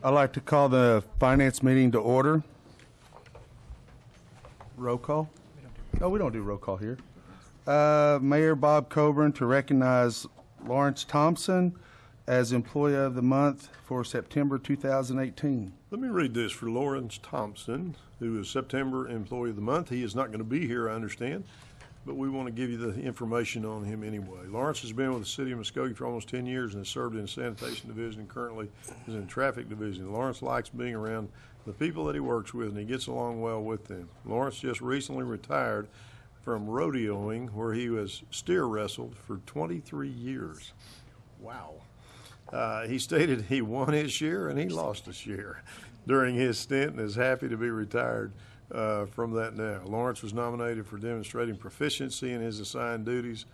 I'd like to call the finance meeting to order. Roll call? No, we don't do roll call here. Mayor Bob Coburn to recognize Lawrence Thompson as Employee of the Month for September 2018. Let me read this for Lawrence Thompson, who is September Employee of the Month. He is not going to be here, I understand, but we want to give you the information on him anyway. Lawrence has been with the City of Muskogee for almost 10 years and has served in the Sanitation Division and currently is in the Traffic Division. Lawrence likes being around the people that he works with, and he gets along well with them. Lawrence just recently retired from rodeoing, where he was steer wrestled for 23 years. Wow. He stated he won his share and he lost a share during his stint and is happy to be retired from that now. Lawrence was nominated for demonstrating proficiency in his assigned duties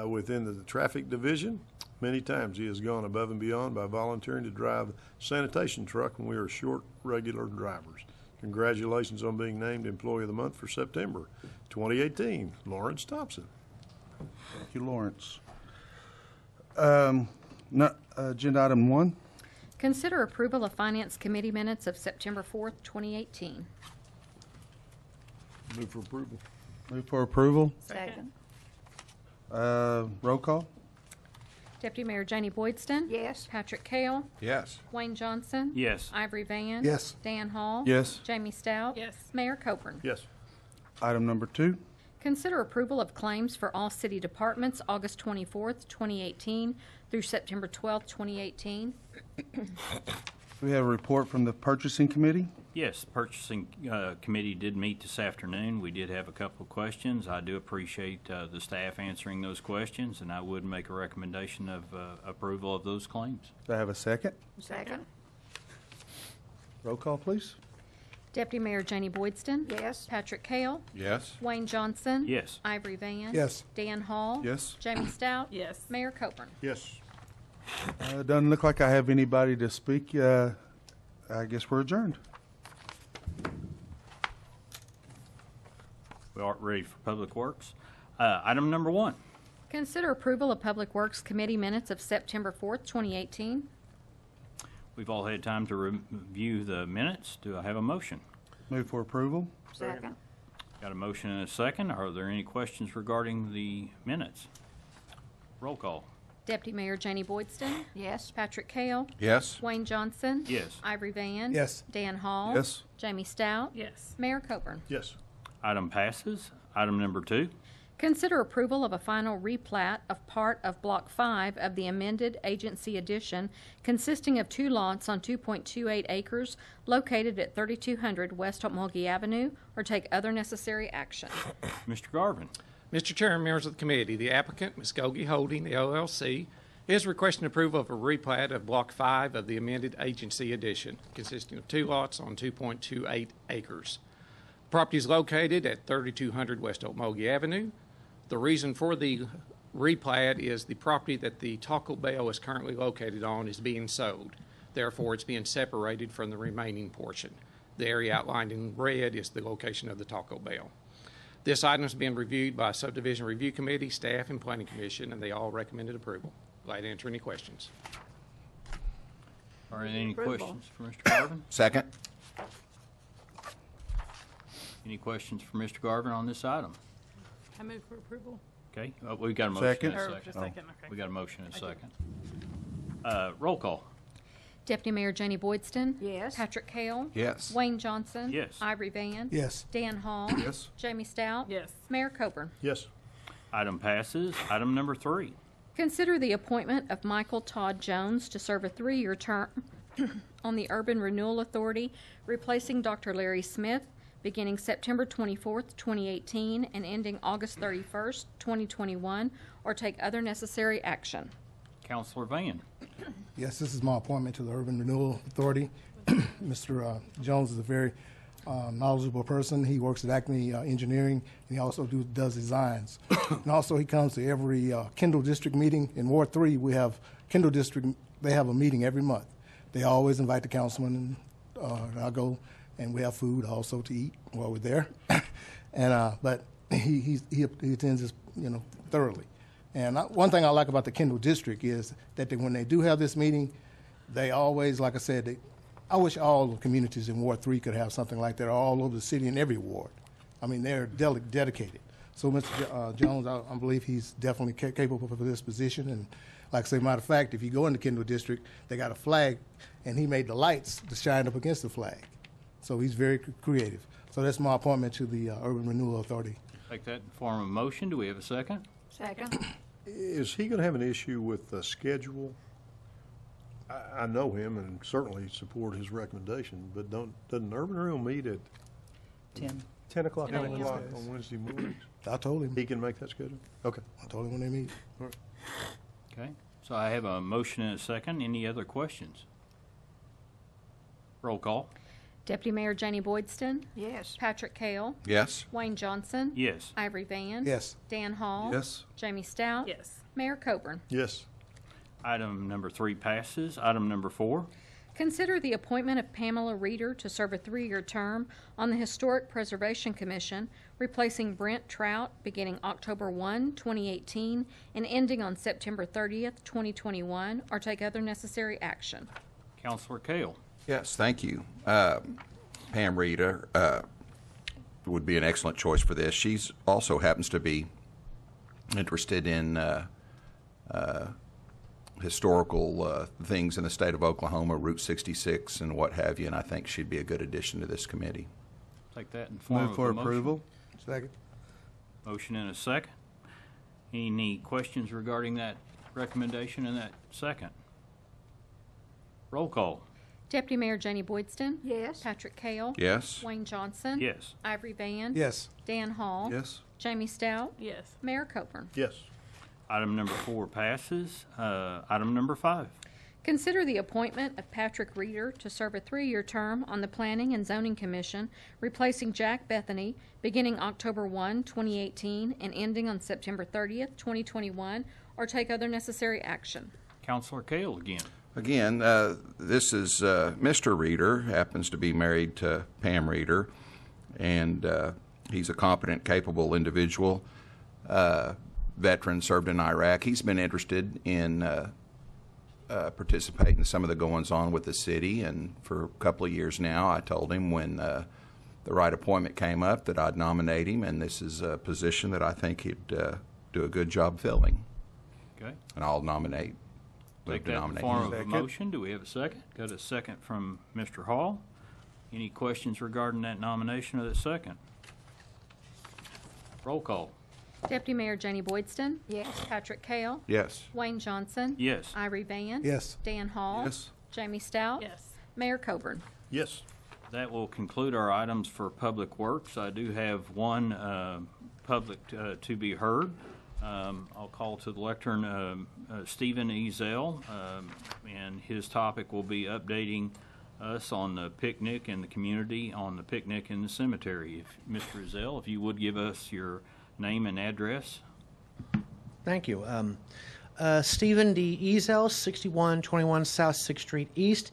within the Traffic Division. Many times he has gone above and beyond by volunteering to drive the sanitation truck when we are short regular drivers. Congratulations on being named Employee of the Month for September 2018, Lawrence Thompson. Thank you, Lawrence. Agenda item 1. Consider approval of Finance Committee minutes of September 4th, 2018. Move for approval. Move for approval. Second. Roll call? Deputy Mayor Janie Boydston? Yes. Patrick Cale? Yes. Wayne Johnson? Yes. Ivory Van? Yes. Dan Hall? Yes. Jamie Stout? Yes. Mayor Coburn? Yes. Item number 2. Consider approval of claims for all city departments August 24th, 2018 through September 12th, 2018. We have a report from the Purchasing Committee. Yes, Purchasing Committee did meet this afternoon. We did have a couple of questions. I do appreciate the staff answering those questions, and I would make a recommendation of approval of those claims. Do I have a second? Second. Roll call, please. Deputy Mayor Janie Boydston? Yes. Patrick Cale? Yes. Wayne Johnson? Yes. Ivory Van? Yes. Dan Hall? Yes. Jamie Stout? Yes. Mayor Coburn? Yes. Doesn't look like I have anybody to speak. I guess we're adjourned. We are ready for Public Works. Item number 1. Consider approval of Public Works Committee minutes of September 4th, 2018. We've all had time to review the minutes. Do I have a motion? Move for approval. Second. Got a motion and a second. Are there any questions regarding the minutes? Roll call. Deputy Mayor Janie Boydston? Yes. Patrick Cale? Yes. Wayne Johnson? Yes. Ivory Van? Yes. Dan Hall? Yes. Jamie Stout? Yes. Mayor Coburn? Yes. Item passes. Item number 2. Consider approval of a final replat of part of Block 5 of the amended agency addition consisting of 2 lots on 2.28 acres located at 3200 West Mulgee Avenue, or take other necessary action. Mr. Garvin. Mr. Chairman, members of the committee, the applicant, Muskogee Holding, LLC, is requesting approval of a replat of Block 5 of the amended agency addition, consisting of 2 lots on 2.28 acres. Property is located at 3200 West Mulgee Avenue. The reason for the replat is the property that the Taco Bell is currently located on is being sold. Therefore, it's being separated from the remaining portion. The area outlined in red is the location of the Taco Bell. This item is being reviewed by Subdivision Review Committee, staff, and Planning Commission, and they all recommended approval. Glad to answer any questions. Are there any Approval. questions for Mr. Garvin? Second. Any questions for Mr. Garvin on this item? I move for approval. Okay, we've got a motion Second. and a Or second. just second, okay. We got a motion and a second. Roll call. Deputy Mayor Janie Boydston? Yes. Patrick Cale? Yes. Wayne Johnson? Yes. Ivory Van? Yes. Dan Hall? Yes. Jamie Stout? Yes. Mayor Coburn? Yes. Item passes. Item number 3. Consider the appointment of Michael Todd Jones to serve a 3-year term on the Urban Renewal Authority, replacing Dr. Larry Smith, beginning September 24th, 2018, and ending August 31st, 2021, or take other necessary action. Councilor Van. Yes, this is my appointment to the Urban Renewal Authority. Mr. Jones is a very knowledgeable person. He works at Acme Engineering, and he also does designs. And also he comes to every Kendall District meeting. In Ward 3, we have Kendall District, they have a meeting every month. They always invite the councilman, and I go, and we have food also to eat while we're there. And but he attends this, thoroughly. And one thing I like about the Kendall District is that when they do have this meeting, they always, like I said, I wish all the communities in Ward 3 could have something like that all over the city in every ward. I mean, they're dedicated. So Mr. Jones, I believe he's definitely capable for this position. And like I say, matter of fact, if you go in the Kendall District, they got a flag, and he made the lights to shine up against the flag. So he's very creative. So that's my appointment to the Urban Renewal Authority. Take that in form of motion. Do we have a second? Second. Is he going to have an issue with the schedule? I know him and certainly support his recommendation, but doesn't Urban Renewal meet at 10 o'clock 10 on a.m. Wednesday mornings? I told him. He can make that schedule? Okay. I told him when they meet. Okay. So I have a motion and a second. Any other questions? Roll call. Deputy Mayor Janie Boydston, Yes. Patrick Kale, Yes. Wayne Johnson, Yes. Ivory Van, Yes. Dan Hall, Yes. Jamie Stout, Yes. Mayor Coburn. Yes. Item number 3 passes. Item number 4. Consider the appointment of Pamela Reeder to serve a 3-year term on the Historic Preservation Commission, replacing Brent Trout beginning October 1, 2018, and ending on September 30th, 2021, or take other necessary action. Counselor Kale. Yes, thank you. Pam Reeder would be an excellent choice for this. She's also happens to be interested in historical things in the state of Oklahoma, Route 66 and what have you, and I think she'd be a good addition to this committee. Take that in form Move of for a motion. approval. Second. Motion and a second. Any questions regarding that recommendation and that second? Roll call. Deputy Mayor Janie Boydston, Yes. Patrick Kale, Yes. Wayne Johnson, Yes. Ivory Van, Yes. Dan Hall, Yes. Jamie Stout, Yes. Mayor Coburn. Yes. Item number 4 passes. Item number 5. Consider the appointment of Patrick Reeder to serve a 3-year term on the Planning and Zoning Commission, replacing Jack Bethany beginning October 1, 2018, and ending on September 30th, 2021, or take other necessary action. Counselor Kale again. Again, this is Mr. Reeder, happens to be married to Pam Reeder, and he's a competent, capable individual, veteran, served in Iraq. He's been interested in participating in some of the goings-on with the city, and for a couple of years now, I told him when the right appointment came up that I'd nominate him, and this is a position that I think he'd do a good job filling, Okay. and I'll nominate. Take that in the form of a motion. Do we have a second? Got a second from Mr. Hall. Any questions regarding that nomination or that second? Roll call. Deputy Mayor Janie Boydston, Yes. Patrick Kale, Yes. Wayne Johnson, Yes. Ivory Van, Yes. Dan Hall, Yes. Jamie Stout, Yes. Mayor Coburn. Yes. That will conclude our items for Public Works. I do have one public to be heard. I'll call to the lectern Stephen Ezel, and his topic will be updating us on the picnic and the community on the picnic in the cemetery. If Mr. Ezel, if you would give us your name and address. Thank you. Stephen D. Ezel, 6121 South 6th Street East.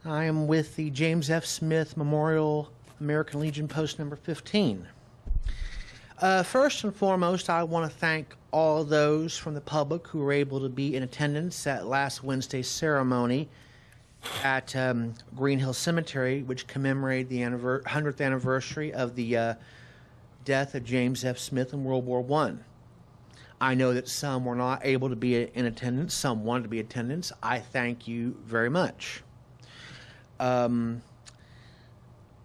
I am with the James F. Smith Memorial American Legion Post number 15. First and foremost, I want to thank all those from the public who were able to be in attendance at last Wednesday's ceremony at Green Hill Cemetery, which commemorated the 100th anniversary of the death of James F. Smith in World War I. I know that some were not able to be in attendance. Some wanted to be in attendance. I thank you very much.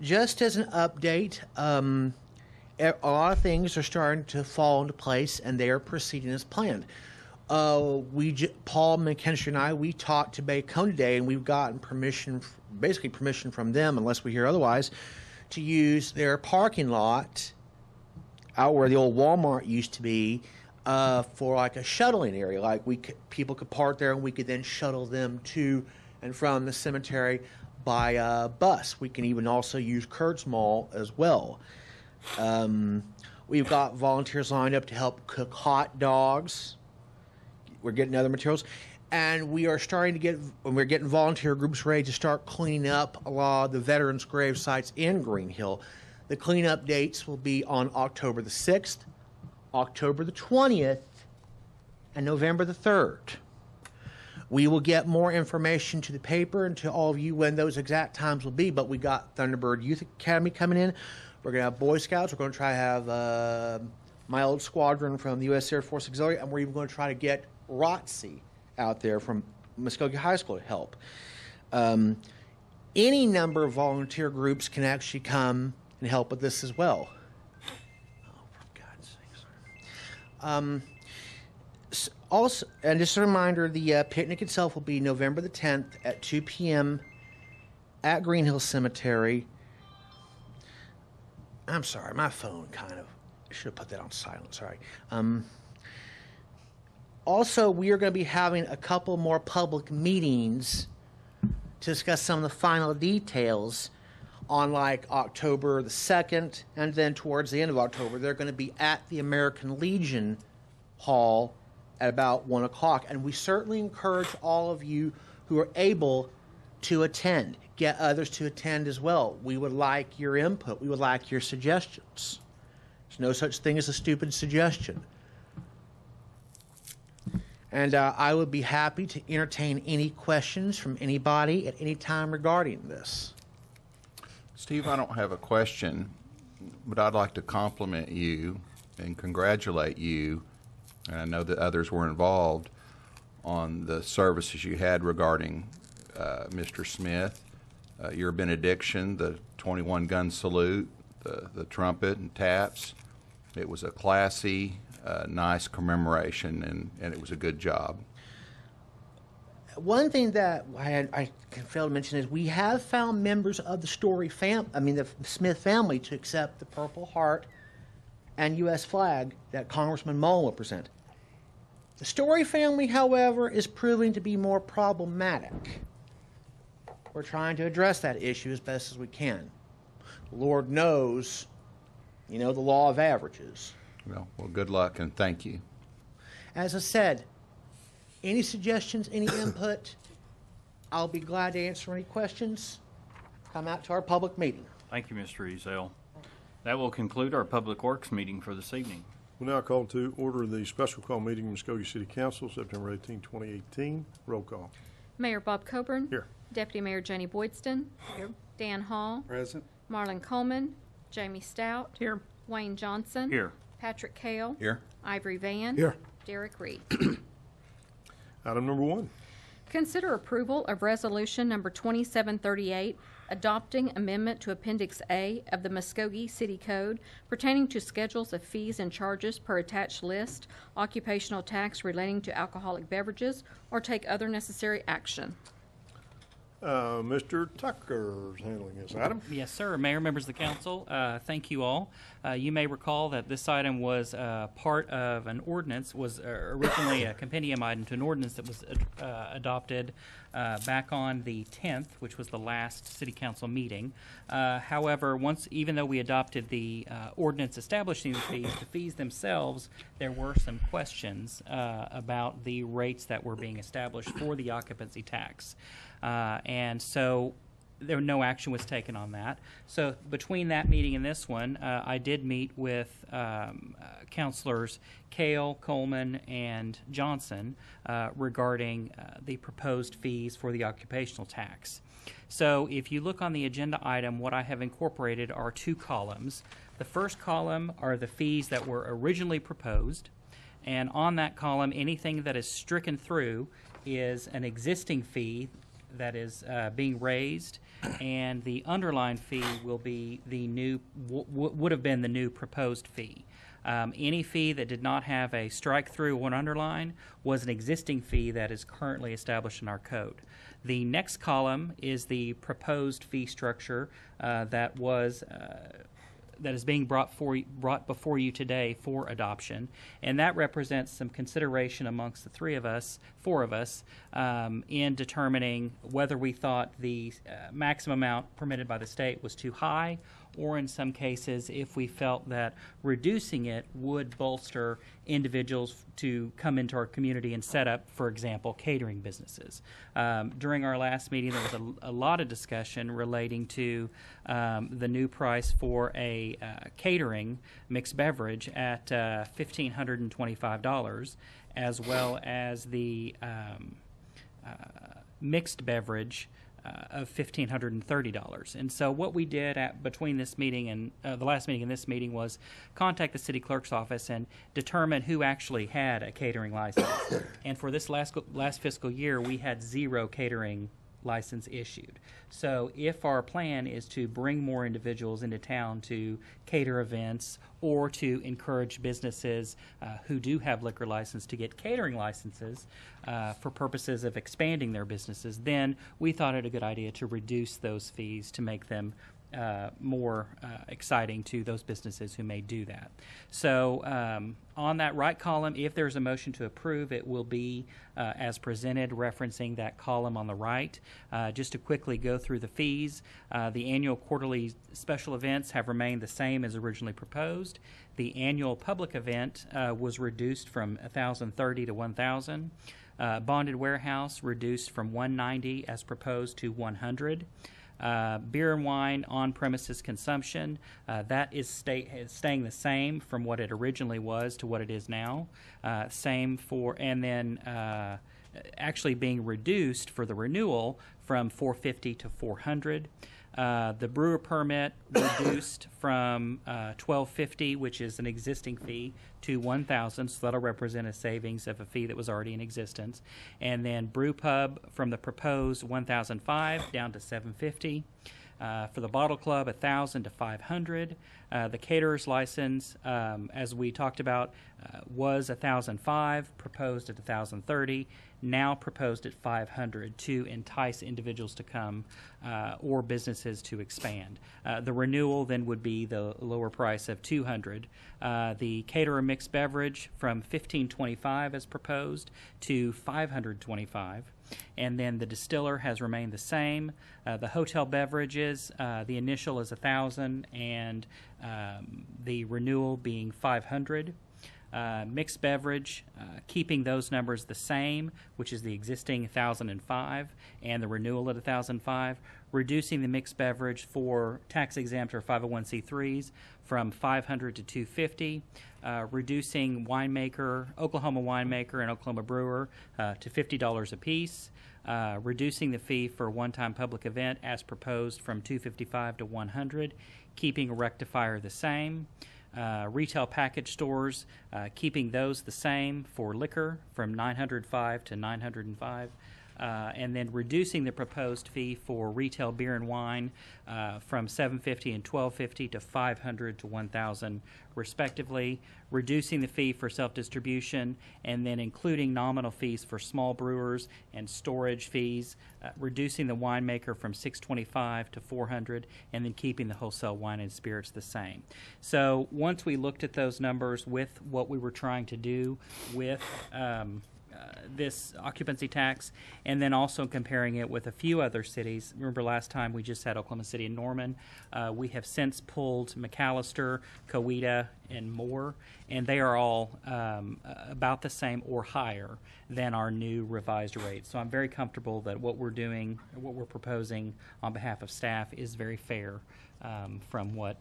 Just as an update, a lot of things are starting to fall into place, and they are proceeding as planned. Paul McKinstry and I, we talked to Baycone today, and we've gotten permission from them, unless we hear otherwise, to use their parking lot out where the old Walmart used to be for like a shuttling area. Like people could park there, and we could then shuttle them to and from the cemetery by bus. We can even also use Kurt's Mall as well. We've got volunteers lined up to help cook hot dogs. We're getting other materials, and we're getting volunteer groups ready to start cleaning up a lot of the veterans' grave sites in Green Hill. The cleanup dates will be on October the 6th, October the 20th, and November the 3rd. We will get more information to the paper and to all of you when those exact times will be, but we got Thunderbird Youth Academy coming in. We're going to have Boy Scouts. We're going to try to have my old squadron from the U.S. Air Force Auxiliary, and we're even going to try to get ROTC out there from Muskogee High School to help. Any number of volunteer groups can actually come and help with this as well. Oh, for God's sakes. Also, and just a reminder, the picnic itself will be November the 10th at 2 p.m. at Green Hill Cemetery. I'm sorry, my phone kind of, I should have put that on silent, sorry. Also, we are going to be having a couple more public meetings to discuss some of the final details on like October the 2nd, and then towards the end of October, they're going to be at the American Legion Hall at about 1 o'clock. And we certainly encourage all of you who are able to attend, get others to attend as well. We would like your input. We would like your suggestions. There's no such thing as a stupid suggestion. And I would be happy to entertain any questions from anybody at any time regarding this. Steve, I don't have a question, but I'd like to compliment you and congratulate you, and I know that others were involved, on the services you had regarding Mr. Smith, your benediction, the 21-gun salute, the trumpet and taps. It was a classy, nice commemoration, and it was a good job. One thing that I can fail to mention is we have found members of the the Smith family to accept the Purple Heart and U.S. flag that Congressman Mullen will present. The Story family, however, is proving to be more problematic. We're trying to address that issue as best as we can. Lord knows, the law of averages. Well, good luck and thank you. As I said, any suggestions, any input, I'll be glad to answer any questions. Come out to our public meeting. Thank you, Mr. Ezell. That will conclude our Public Works meeting for this evening. We'll now call to order the special call meeting of Muskogee City Council, September 18, 2018. Roll call. Mayor Bob Coburn. Here. Deputy Mayor Jenny Boydston. Here. Dan Hall. Present. Marlon Coleman. Jamie Stout. Here. Wayne Johnson. Here. Patrick Kale. Here. Ivory Van. Here. Derek Reed. Item number 1. Consider approval of Resolution Number 2738, adopting amendment to Appendix A of the Muskogee City Code pertaining to schedules of fees and charges per attached list, occupational tax relating to alcoholic beverages, or take other necessary action. Mr. Tucker is handling this item. Yes, sir. Mayor, members of the council, thank you all. You may recall that this item was part of an ordinance, was originally a compendium item to an ordinance that was adopted back on the 10th, which was the last city council meeting. However, even though we adopted the ordinance establishing the fees themselves, there were some questions about the rates that were being established for the occupancy tax. And so no action was taken on that. So between that meeting and this one, I did meet with Councilors Kale, Coleman, and Johnson regarding the proposed fees for the occupational tax. So if you look on the agenda item, what I have incorporated are 2 columns. The first column are the fees that were originally proposed, and on that column, anything that is stricken through is an existing fee that is being raised, and the underlying fee will be the new would have been the new proposed fee. Any fee that did not have a strike through or an underline was an existing fee that is currently established in our code. The next column is the proposed fee structure that is being brought before you today for adoption, and that represents some consideration amongst the four of us, in determining whether we thought the maximum amount permitted by the state was too high, or in some cases, if we felt that reducing it would bolster individuals to come into our community and set up, for example, catering businesses. During our last meeting, there was a lot of discussion relating to the new price for a catering mixed beverage at $1,525, as well as the mixed beverage of $1,530. And so what we did between this meeting and the last meeting and this meeting was contact the city clerk's office and determine who actually had a catering license. And for this last fiscal year, we had 0 catering license issued. So if our plan is to bring more individuals into town to cater events or to encourage businesses who do have liquor license to get catering licenses for purposes of expanding their businesses, then we thought it a good idea to reduce those fees to make them more exciting to those businesses who may do that. So on that right column, if there's a motion to approve, it will be as presented, referencing that column on the right. Just to quickly go through the fees, the annual quarterly special events have remained the same as originally proposed. The annual public event was reduced from $1,030 to $1,000. Bonded warehouse reduced from $190 as proposed to $100. Beer and wine on-premises consumption, that is staying the same from what it originally was to what it is now. Same for, and then actually being reduced for the renewal from $450 to $400. The brewer permit reduced from $1,250, which is an existing fee, to $1,000, so that'll represent a savings of a fee that was already in existence. And then brew pub from the proposed $1,005 down to $750. For the bottle club, $1,000 to $500. The caterer's license, as we talked about, was $1,005, proposed at $1,030, now proposed at $500 to entice individuals to come or businesses to expand. The renewal then would be the lower price of $200. The caterer mixed beverage from $1,525 as proposed to $525. And then the distiller has remained the same. The hotel beverages, the initial is $1,000 and the renewal being $500. Mixed beverage, keeping those numbers the same, which is the existing $1,005 and the renewal at $1,005. Reducing the mixed beverage for tax exempt or 501c3s from $500 to $250. Reducing winemaker, Oklahoma winemaker and Oklahoma brewer to $50 apiece. Reducing the fee for one-time public event as proposed from $255 to $100. Keeping a rectifier the same. Retail package stores, keeping those the same for liquor from $905 to $905. And then reducing the proposed fee for retail beer and wine from $750 and $1,250 to $500 to $1,000 respectively, reducing the fee for self-distribution, and then including nominal fees for small brewers and storage fees, reducing the winemaker from $625 to $400, and then keeping the wholesale wine and spirits the same. So once we looked at those numbers with what we were trying to do with this occupancy tax, and then also comparing it with a few other cities. Remember last time we just had Oklahoma City and Norman. We have since pulled McAllister, Coweta, and Moore, and they are all about the same or higher than our new revised rates. So I'm very comfortable that what we're doing, what we're proposing on behalf of staff is very fair from what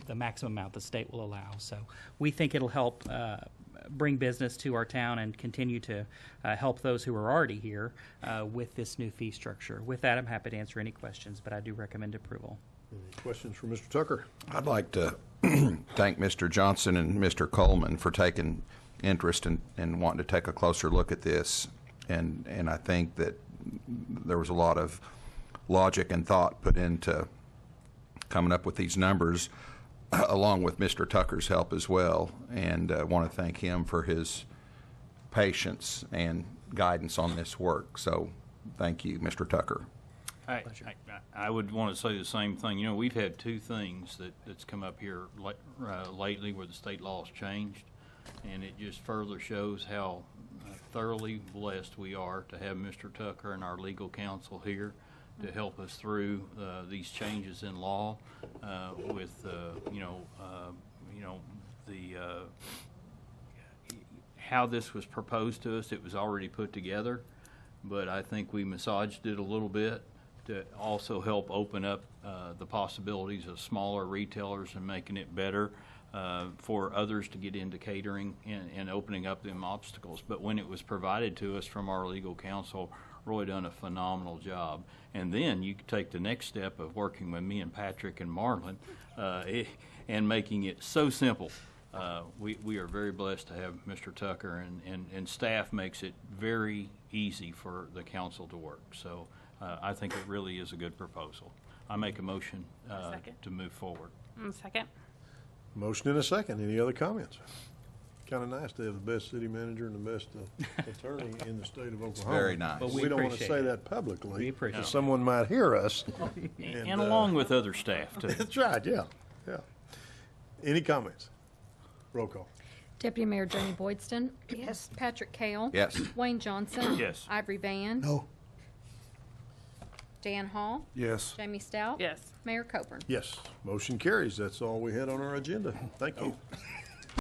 the maximum amount the state will allow. So we think it'll help bring business to our town and continue to help those who are already here with this new fee structure. With that, I'm happy to answer any questions, but I do recommend approval. Any questions for Mr. Tucker? I'd like to thank Mr. Johnson and Mr. Coleman for taking interest and wanting to take a closer look at this. And I think that there was a lot of logic and thought put into coming up with these numbers, along with Mr. Tucker's help as well, and I want to thank him for his patience and guidance on this work. So thank you, Mr. Tucker. I would want to say the same thing. You know, we've had two things that's come up here lately where the state laws changed, and it just further shows how thoroughly blessed we are to have Mr. Tucker and our legal counsel here to help us through these changes in law with how this was proposed to us. It was already put together, but I think we massaged it a little bit to also help open up the possibilities of smaller retailers and making it better for others to get into catering and opening up them obstacles. But when it was provided to us from our legal counsel Roy done a phenomenal job. And then you take the next step of working with me and Patrick and Marlon and making it so simple. We are very blessed to have Mr. Tucker, and staff makes it very easy for the council to work. So I think it really is a good proposal. I make a motion Second. to move forward. Second. Motion and a second. Any other comments? Kind of nice to have the best city manager and the best attorney in the state of Oklahoma. Very nice. But We don't want to appreciate say it. that publicly. We appreciate because it. someone might hear us. And along with other staff, too. That's right, yeah, yeah. Any comments? Roll call. Deputy Mayor Joni Boydston. Yes. Patrick Kale. Yes. Wayne Johnson. Yes. Ivory Van. No. Dan Hall. Yes. Jamie Stout. Yes. Mayor Coburn. Yes, motion carries. That's all we had on our agenda. Thank you.